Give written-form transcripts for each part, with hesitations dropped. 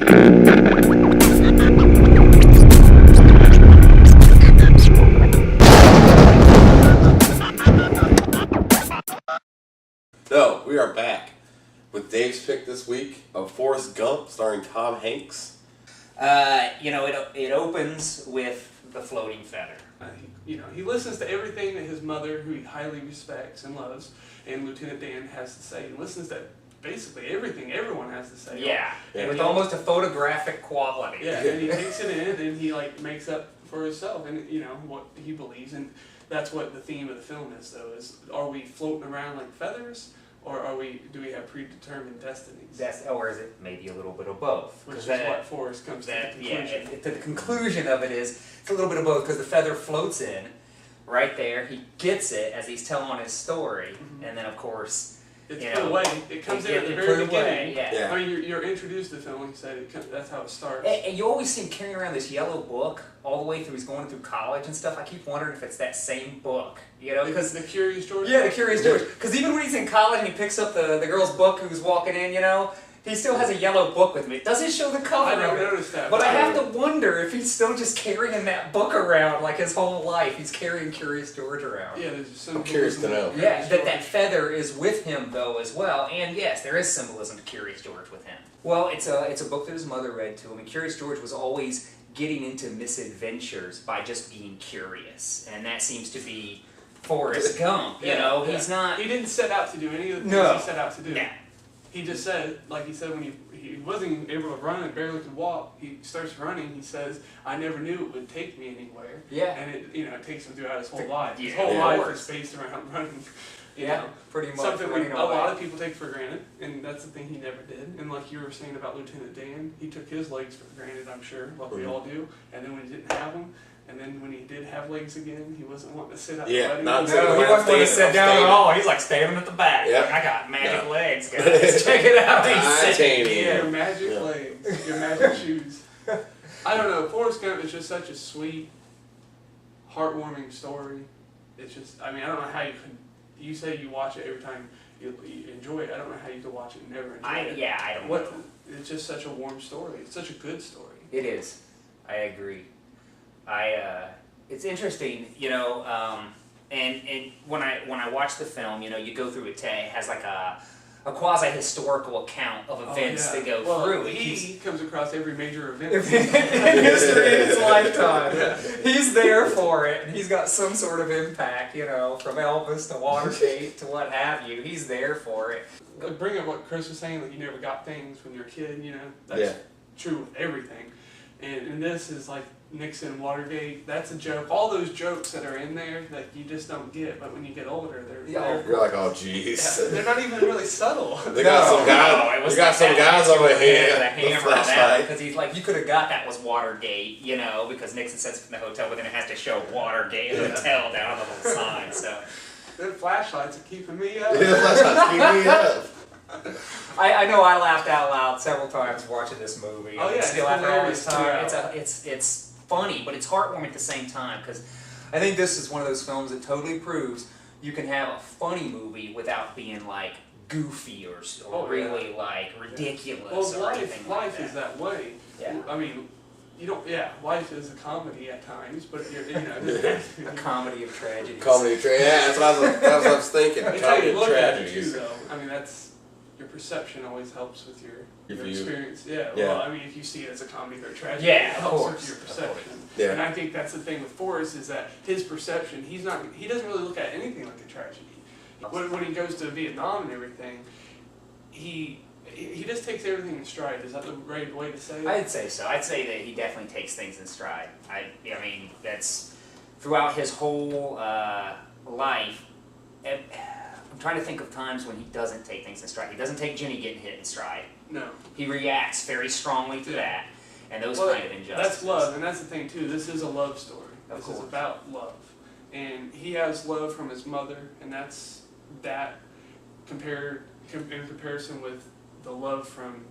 So, we are back with Dave's pick this week of Forrest Gump, starring Tom Hanks. It opens with the floating feather. He listens to everything that his mother, who he highly respects and loves, and Lieutenant Dan has to say. He listens to basically everything everyone has to say. Yeah, with almost a photographic quality. Yeah, and he takes it in and he makes up for himself and what he believes, and that's what the theme of the film is. Though, is are we floating around like feathers? Or do we have predetermined destinies? Or is it maybe a little bit of both? Which is what Forrest comes to the conclusion. Yeah, the conclusion of it is it's a little bit of both, because the feather floats in right there. He gets it as he's telling his story, and then of course it's put away. It comes in at the very beginning. Yeah. I mean, you're introduced to the film. Like you said, that's how it starts. And you always see him carrying around this yellow book all the way through. He's going through college and stuff. I keep wondering if it's that same book, because the Curious George. Yeah, the Curious George. Because even when he's in college and he picks up the girl's book who's walking in, he still has a yellow book with him. It doesn't show the cover. I never noticed that. But I have to wonder if he's still just carrying that book around like his whole life. He's carrying Curious George around. Yeah, there's some. I'm curious to know. Yeah, that feather is with him though as well. And yes, there is symbolism to Curious George with him. Well, it's a book that his mother read to him, and Curious George was always getting into misadventures by just being curious, and that seems to be Forrest Gump. He's not. He didn't set out to do any of the things he set out to do. Yeah. He just said, like he said, when he wasn't able to run and barely could walk, he starts running. He says, "I never knew it would take me anywhere." Yeah. And it takes him throughout his whole life. His Yeah, whole life course. is based around running. Pretty much. Something running a away. lot of people take for granted, and that's the thing he never did. And like you were saying about Lieutenant Dan, he took his legs for granted, I'm sure, like we all do. And then when he didn't have them, and then when he did have legs again, he wasn't wanting to sit up. Yeah, He wasn't wanting to sit down at all. He's like standing at the back. Yep. Like, I got magic legs, guys. Check it out. He's sitting here. Your magic legs, your magic shoes. I don't know. Forrest Gump is just such a sweet, heartwarming story. It's just, I don't know how you could. You say you watch it every time you enjoy it. I don't know how you could watch it and never enjoy it. Yeah, I don't know. It's just such a warm story. It's such a good story. It is. I agree. It's interesting, and when I watch the film, you go through it. It has like a quasi-historical account of events that go through. He comes across every major event in history in his lifetime. He's there for it, and he's got some sort of impact, from Elvis to Watergate to what have you. He's there for it. Bring up what Chris was saying, that you never got things when you're a kid, that's true with everything. And this is like Nixon, Watergate, that's a joke. All those jokes that are in there that you just don't get, but when you get older, You're like, oh jeez. They're not even really subtle. They got some guys over here with a hammer because he's like, you could have got that was Watergate, because Nixon sets it in the hotel, but then it has to show Watergate Hotel down on the little sign. So the flashlights are keeping me up. Yeah, flashlights keep me up. I know I laughed out loud several times watching this movie. Oh yeah, still after all this time, it's funny, but it's heartwarming at the same time, because I think this is one of those films that totally proves you can have a funny movie without being like goofy or really like ridiculous or anything like that. Life is that way. Yeah. I mean, life is a comedy at times, but a comedy of tragedy. Comedy of tragedy. Yeah, that's what I was thinking. That's how you look at it too, though. That's your perception always helps with your experience. Yeah. Well, if you see it as a comedy or a tragedy, it helps with your perception. Yeah. And I think that's the thing with Forrest, is that his perception, he doesn't really look at anything like a tragedy. When he goes to Vietnam and everything, he just takes everything in stride. Is that the right way to say it? I'd say so. I'd say that he definitely takes things in stride. That's throughout his whole life. I'm trying to think of times when he doesn't take things in stride. He doesn't take Jenny getting hit in stride. No. He reacts very strongly to that, and those kind of injustices. That's love, and that's the thing too. This is a love story. This is about love, and he has love from his mother, and that's that in comparison with the love from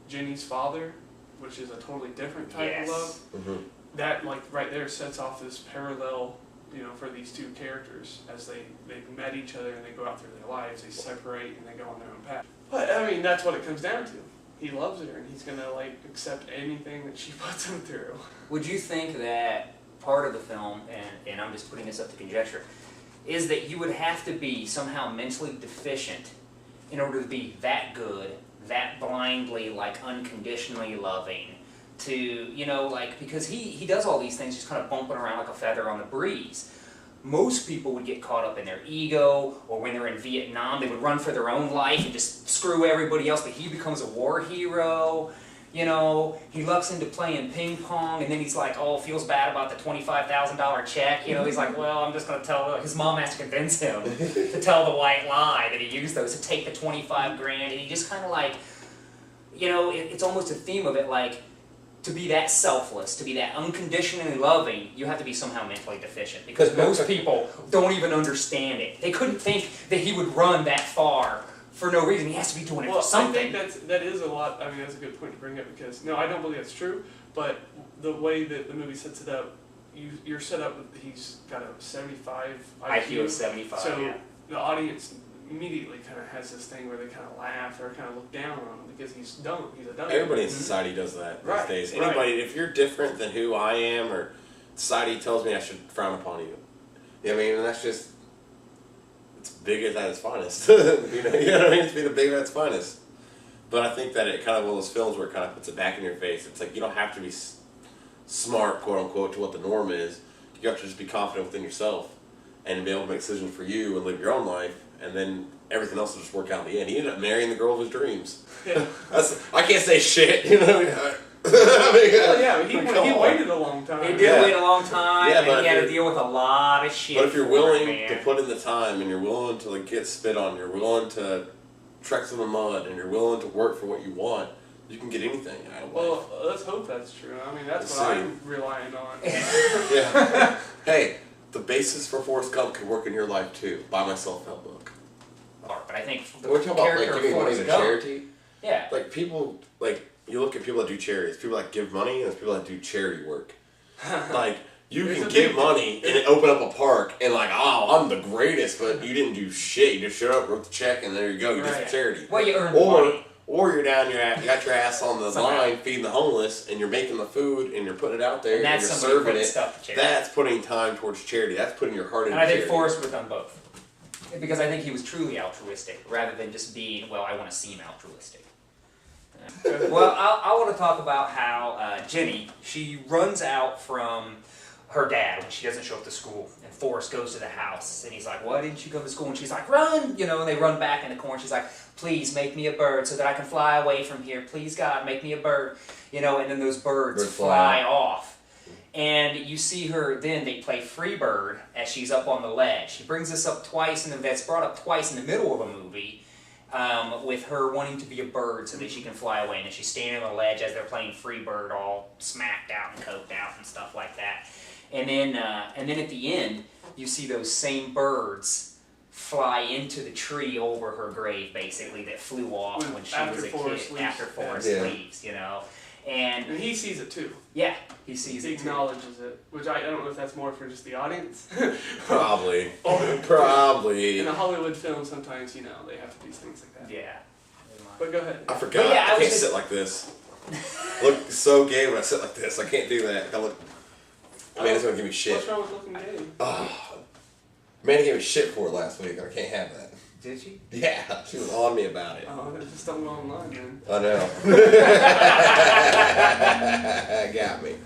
Jenny's father, which is a totally different type of love. Mm-hmm. That right there sets off this parallel. For these two characters, as they've met each other and they go out through their lives, they separate and they go on their own path. But that's what it comes down to. he loves her and he's gonna like accept anything that she puts him through. Would you think that part of the film, and I'm just putting this up to conjecture, is that you would have to be somehow mentally deficient in order to be that good, that blindly, like unconditionally loving, to, you know, like, because he does all these things just kind of bumping around like a feather on the breeze. Most people would get caught up in their ego, or when they're in Vietnam, they would run for their own life and just screw everybody else, but he becomes a war hero. You know, he lucks into playing ping pong, and then he's like, oh, feels bad about the $25,000 check. You know, he's like, well, I'm just going to tell, his mom has to convince him to tell the white lie that he used those to take the 25 grand, and he just kind of like, you know, it's almost a theme of it, like, to be that selfless, to be that unconditionally loving, you have to be somehow mentally deficient, because most people don't even understand it. They couldn't think that he would run that far for no reason. He has to be doing it for something. I think that is a lot. I mean, that's a good point to bring up, because no, I don't believe that's true. But the way that the movie sets it up, you're set up with, he's got a 75 IQ of 75. So yeah. the audience immediately kind of has this thing where they kind of laugh or kind of look down on him because he's dumb. He's a dumb. Everybody in society does that these days. Anybody, if you're different than who I am, or society tells me I should frown upon you. I mean, and that's just, it's big at its finest. you know what I mean? It's being big at its finest. But I think that it kind of one of those films where it kind of puts it back in your face. It's like you don't have to be smart, quote unquote, to what the norm is. You have to just be confident within yourself and be able to make decisions for you and live your own life, and then everything else will just work out in the end. He ended up marrying the girl of his dreams. Yeah. I can't say shit, you know. Well, yeah, he waited a long time. He did wait a long time, Yeah, and he had to deal with a lot of shit. But if you're willing to put in the time, and you're willing to like get spit on, you're willing to trek through the mud, and you're willing to work for what you want, you can get anything out of life. Well, let's hope that's true. I mean, that's what I'm relying on. Yeah. Hey, the basis for Forrest Gump could work in your life too. Buy my self-help book. But I think the We're talking about character like of giving money Forrest to Gump, charity. yeah, Like people, like you look at people that do charities. People that give money, and there's people that do charity work. Like you can give money and open up a park and like, oh, I'm the greatest, but you didn't do shit. You just showed up, wrote the check, and there you go. You did some charity. Well, you earned money. Or you're down your ass, you got your ass on the line feeding the homeless, and you're making the food, and you're putting it out there, and you're serving it. That's putting time towards charity. That's putting your heart into charity. And I think Forrest would have done both. Because I think he was truly altruistic, rather than just being, well, I want to seem altruistic. Well, I want to talk about how Jenny, she runs out from her dad when she doesn't show up to school, and Forrest goes to the house, and he's like, why didn't you go to school? And she's like, run! You know, and they run back in the corner. She's like, please make me a bird so that I can fly away from here. Please, God, make me a bird. You know, and then those birds fly off. And you see her, then they play Freebird as she's up on the ledge. She brings this up twice, and that's brought up twice in the middle of a movie, with her wanting to be a bird so that she can fly away. And then she's standing on the ledge as they're playing Freebird, all smacked out and coked out and stuff like that. And then at the end, you see those same birds fly into the tree over her grave, basically, that flew off when she was a kid, after Forrest leaves, you know. And he sees it too. Yeah, he sees it too. He acknowledges it, which I don't know if that's more for just the audience. Probably. Probably. In a Hollywood film, sometimes, you know, they have to do things like that. Yeah. But go ahead. I forgot. Yeah, I can't sit like this. Look so gay when I sit like this. I can't do that. Amanda's gonna give me shit. What's wrong with looking gay? Amanda gave me shit for it last week, and I can't have that. Did she? Yeah, she was on me about it. Oh, just don't go online, man. I know. Got me.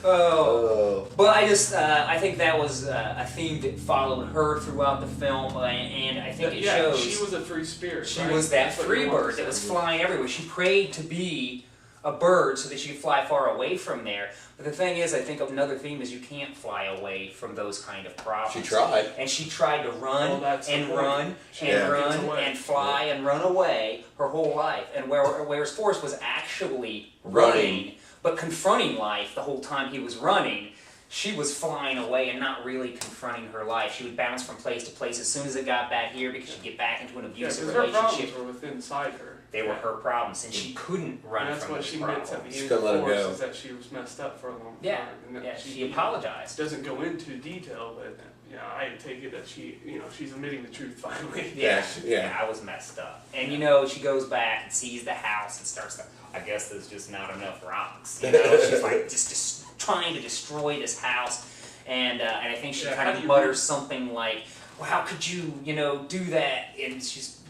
But I think that was a theme that followed her throughout the film, and I think it shows. She was a free spirit. She was that free bird that was flying everywhere. She prayed to be a bird so that she could fly far away from there. But the thing is, I think another theme is you can't fly away from those kind of problems. She tried. And she tried to run and run and fly and run away her whole life. And whereas Forrest was actually running, but confronting life the whole time he was running, she was flying away and not really confronting her life. She would bounce from place to place as soon as it got bad here because she'd get back into an abusive relationship. Her problems were within inside her. They were her problems, and she couldn't run from those problems. That's what she meant at the end couldn't let of it Forrest, go. is that she was messed up for a long time. Yeah, she apologized. Doesn't go into detail, but I take it that she's admitting the truth finally. Yeah, I was messed up. And she goes back and sees the house and starts to, I guess there's just not enough rocks. She's like just trying to destroy this house. And I think she kind of mutters something like, well, how could you, do that? And she's,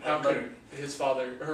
how could her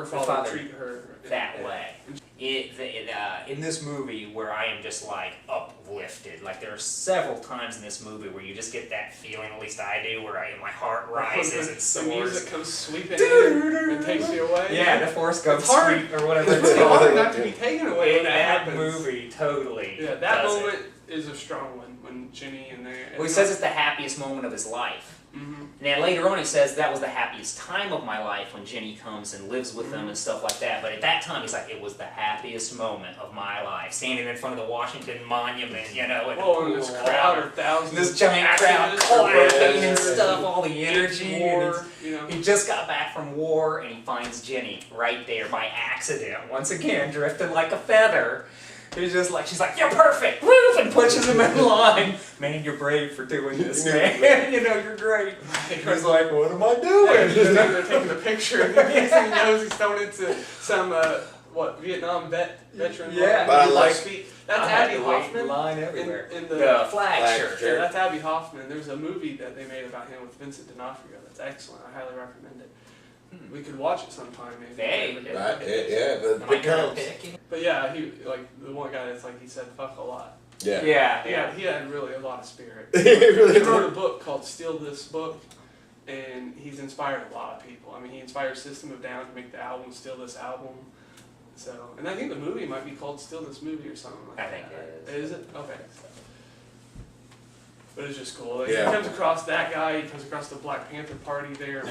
father treat her that way? In this movie where I am just like uplifted, like there are several times in this movie where you just get that feeling, at least I do, where my heart rises and soars. The music comes sweeping in and takes you away. Yeah, the Forrest Gump sweep or whatever it's hard not to be taken away when that happens. Movie totally. Yeah, that moment is a strong one when Ginny and they. Well, he says it's the happiest moment of his life. Mm-hmm. And then later on he says that was the happiest time of my life when Ginny comes and lives with them and stuff like that. But at that time he's like, it was the happiest moment of my life. Standing in front of the Washington Monument, in the pool. This crowd of thousands. This giant crowd clapping and stuff, all the energy. War, He just got back from war and he finds Ginny right there by accident. Once again, drifted like a feather. He's just like, she's like, you're perfect, woof, and pushes him in line. Man, you're brave for doing this, man. You're great. He's like, what am I doing? He's just there taking a picture, and the next thing he knows, he's thrown into some Vietnam veteran. Yeah, but I like. That's Abby Hoffman. Line everywhere. In the flag shirt. Yeah, that's Abby Hoffman. There's a movie that they made about him with Vincent D'Onofrio. That's excellent. I highly recommend it. We could watch it sometime, maybe. Hey, right? But counts. But yeah, he the one guy that's like he said fuck a lot. Yeah. He had really a lot of spirit. He wrote a book called Steal This Book, and he's inspired a lot of people. I mean, he inspired System of a Down to make the album Steal This Album. So, and I think the movie might be called Steal This Movie or something like that. I think it is. Is it? Okay. But it's just cool. He comes across that guy. He comes across the Black Panther Party there,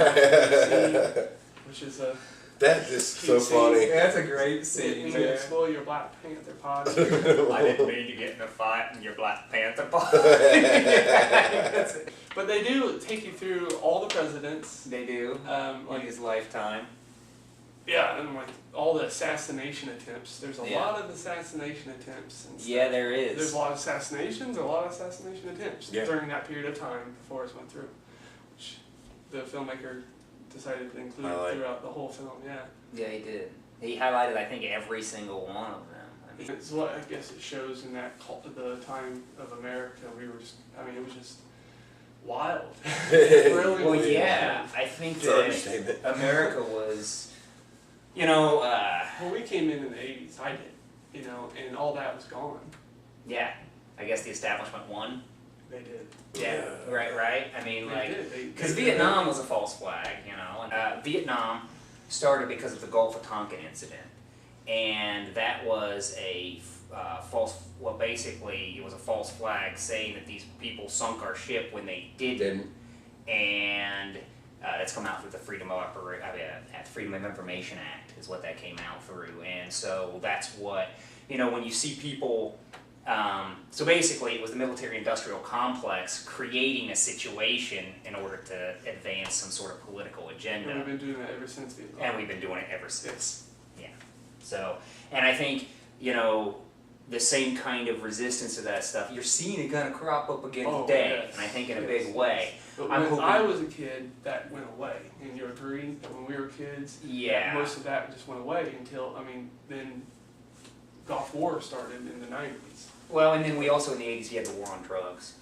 which is a. That is so funny. That's a great scene. You can spoil your Black Panther party. I didn't mean to get in a fight in your Black Panther party. But they do take you through all the presidents. They do. In his lifetime. Yeah, and like all the assassination attempts. There's a lot of assassination attempts. And stuff. Yeah, there is. There's a lot of assassinations, a lot of assassination attempts during that period of time before it went through, which the filmmaker decided to include throughout the whole film. Yeah, he did. He highlighted, I think, every single one of them. It's what I guess it shows in that the time of America. We were just, it was just wild. Really. Well, yeah, I think that America was. Well, we came in the 80s, I did, and all that was gone. Yeah, I guess the establishment won. They did. Yeah, right. I mean, because they Vietnam was a false flag, and Vietnam started because of the Gulf of Tonkin incident, and that was a basically it was a false flag saying that these people sunk our ship when they didn't. And that's come out through the Freedom of Information Act is what that came out through, and so that's what when you see people. So basically, it was the military-industrial complex creating a situation in order to advance some sort of political agenda. And we've been doing that ever since Vietnam. And we've been doing it ever since. Yeah. So, and I think the same kind of resistance to that stuff, you're seeing it gonna crop up again today, and I think in a big way. But when I was a kid, that went away, and you agree that when we were kids, most of that just went away until then Gulf War started in the 90s. Well, and then we also in the 80s you had the war on drugs.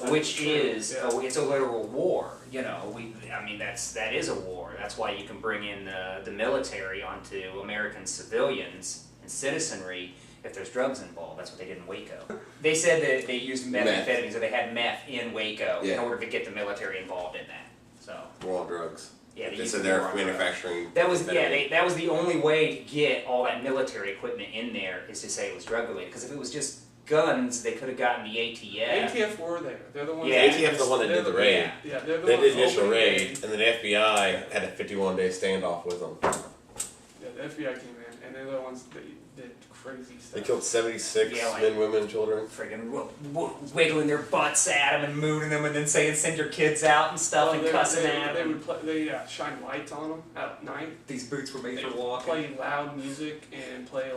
Which is it's a literal war. That is a war. That's why you can bring in the military onto American civilians and citizenry if there's drugs involved. That's what they did in Waco. They said that they used methamphetamines, or they had meth in Waco in order to get the military involved in that. So war on drugs. Yeah, they said they're manufacturing. That was that was the only way to get all that military equipment in there, is to say it was drug related. Because if it was just guns, they could have gotten the ATF. ATF were there. They're the ones. Yeah, ATF's the one that did the raid. Yeah, they're the they ones did the initial raid, and then the FBI had a 51-day standoff with them. Yeah, the FBI came in, and they're the ones that did crazy stuff. They killed 76 men, women, children. Friggin' wiggling their butts at them and mooning them, and then saying "send your kids out" and stuff, and cussing at them. They shine lights on them at night. These boots were made for walking. Play loud music and play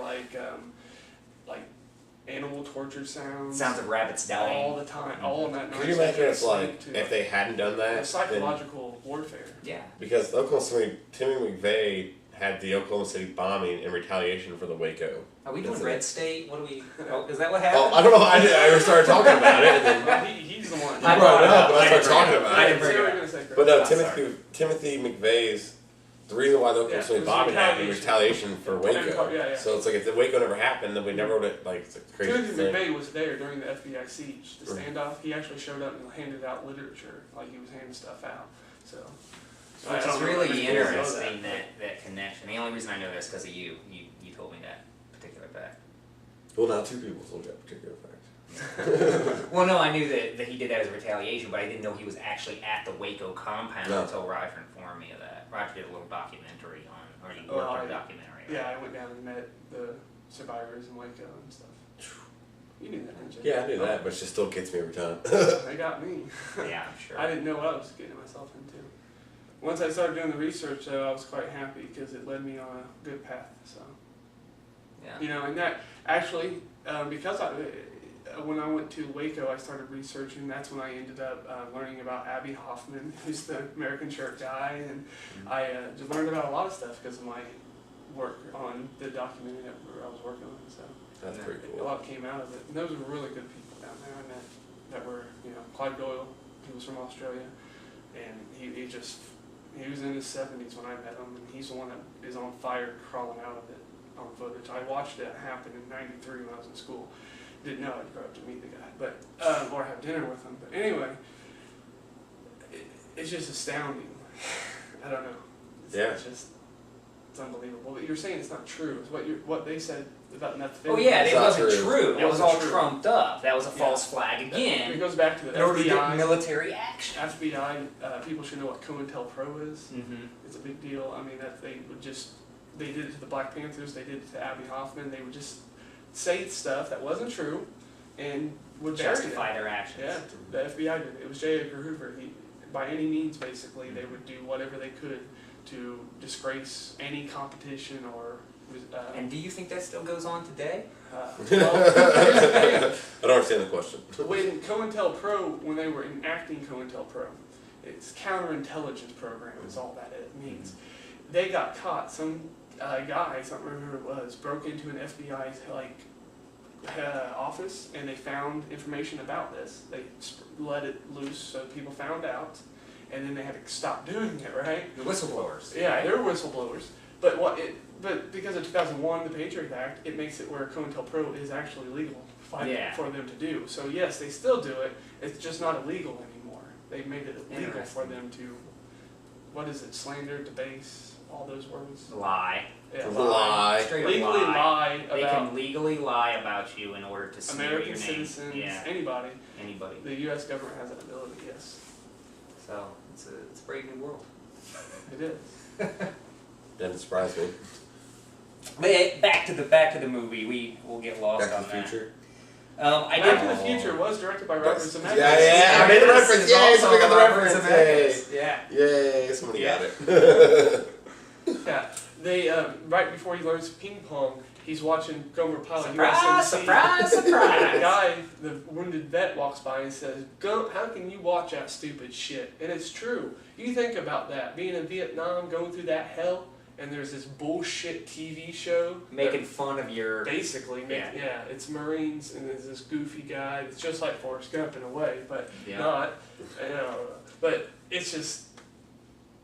animal torture sounds. Sounds of rabbits dying. All the time. All in that Can you imagine if, like, if they hadn't done that? The psychological warfare. Yeah. Because Timmy McVeigh had the Oklahoma City bombing in retaliation for the Waco. Are we doing That's Red it. State? What do we? Oh, is that what happened? Oh, I don't know. I started talking about it. And then Well, he's the one. I brought it up, up, but I started didn't bring talking it up. about I it. didn't bring it up. Gonna say, But no, I'm sorry. Timothy McVeigh's, the reason why the Oklahoma Yeah, City it was bombing happened in retaliation. retaliation for Waco. Yeah. So it's like if the Waco never happened, then we never would have, like, it's a crazy Timothy thing. McVeigh was there during the FBI siege, the Right. standoff. He actually showed up and handed out literature, like he was handing stuff out. So. I It's don't know really if people know interesting that connection. The only reason I know this because of you. You told me that particular fact. Well, now two people told you that particular fact. Well, no, I knew that he did that as a retaliation, but I didn't know he was actually at the Waco compound No. until Roger informed me of that. Roger did a little documentary on, or he Well, worked on a I- documentary. Yeah, I went down and met the survivors in Waco and stuff. You knew that, didn't you? Yeah, I knew that, but it just still gets me every time. They got me. Yeah, I'm sure. I didn't know what I was getting myself into. Once I started doing the research, though, I was quite happy because it led me on a good path. So, Yeah. you know, and that actually, because when I went to Waco, I started researching. That's when I ended up learning about Abby Hoffman, who's the American shirt guy, and I just learned about a lot of stuff because of my work on the documentary that I was working on. So That's pretty a cool. lot came out of it. And those were really good people down there I met that were, Clyde Doyle, he was from Australia, and he was in his 70s when I met him, and he's the one that is on fire crawling out of it on footage. I watched it happen in '93 when I was in school. Didn't know I'd grow up to meet the guy, but or have dinner with him. But anyway, it's just astounding. I don't know. It's unbelievable. But you're saying it's not true. It's what they said about nothing. Oh yeah, It's it not wasn't true. true. It That was wasn't all true. trumped up. That was a Yeah. false flag It again. goes back to the In order to get FBI. military action. FBI, people should know what COINTELPRO is. Mm-hmm. It's a big deal. I mean, that they did it to the Black Panthers, they did it to Abby Hoffman. They would just say stuff that wasn't true and would bury Justify it. their actions. Yeah, the FBI did it. It was J. Edgar Hoover. By any means, basically, they would do whatever they could to disgrace any competition or. And do you think that still goes on today? I don't understand the question. When COINTELPRO, when they were enacting COINTELPRO, it's counterintelligence program is all that it means. They got caught. Some guy, I don't remember who it was, broke into an FBI's office and they found information about this. They let it loose so people found out, and then they had to stop doing it. Right? The whistleblowers. Yeah, they're whistleblowers. But because of 2001, the Patriot Act, it makes it where COINTELPRO is actually legal for them to do. So yes, they still do it. It's just not illegal anymore. They've made it illegal for them to, what is it, slander, debase, all those words. Lie. Yeah, Lie. Straight up Legally lie They about can legally lie about you in order to smear American your name. citizens, Yeah, anybody. anybody. The U.S. government has that ability. Yes, So it's a brave new world. it is. Didn't surprise me. But back to the movie. We'll get lost Back on to the that. Future. I Back did. to the Future was directed by Robert Zemeckis. Yeah, I made the reference. Yay, somebody got the reference. Yay. Yeah. Yay, somebody Yeah. got it. Yeah, they right before he learns ping pong, he's watching Gomer Pyle. Surprise! USMC. Surprise! That Surprise! guy, the wounded vet, walks by and says, "Gump, how can you watch that stupid shit?" And it's true. You think about that, being in Vietnam, going through that hell, and there's this bullshit TV show Making fun of your. basically, Yeah. it's Marines, and there's this goofy guy. It's just like Forrest Gump in a way, but Yeah. not. But it's just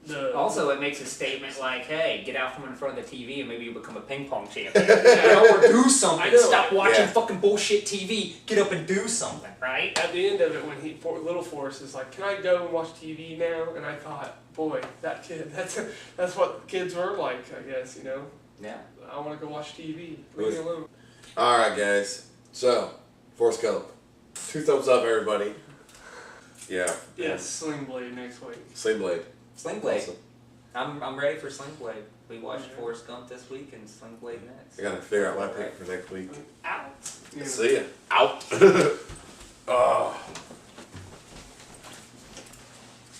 the. Also, it makes a statement like, "Hey, get out from in front of the TV and maybe you become a ping pong champion." Or do I something. know. Stop watching Yeah. fucking bullshit TV. Get up and do something, right? At the end of it, when little Forrest is like, "Can I go and watch TV now?" And I thought, boy, that kid, that's what kids were like, I guess, Yeah. I want to go watch TV. Leave me alone. Alright, guys. So, Forrest Gump. 2 thumbs up, everybody. Yeah. Yes, Sling Blade next week. Sling Blade. Sling Blade. Awesome. I'm ready for Sling Blade. We watched Yeah. Forrest Gump this week and Sling Blade next. I gotta figure out my pick for next week. Out. Yeah. See ya. Out. Oh.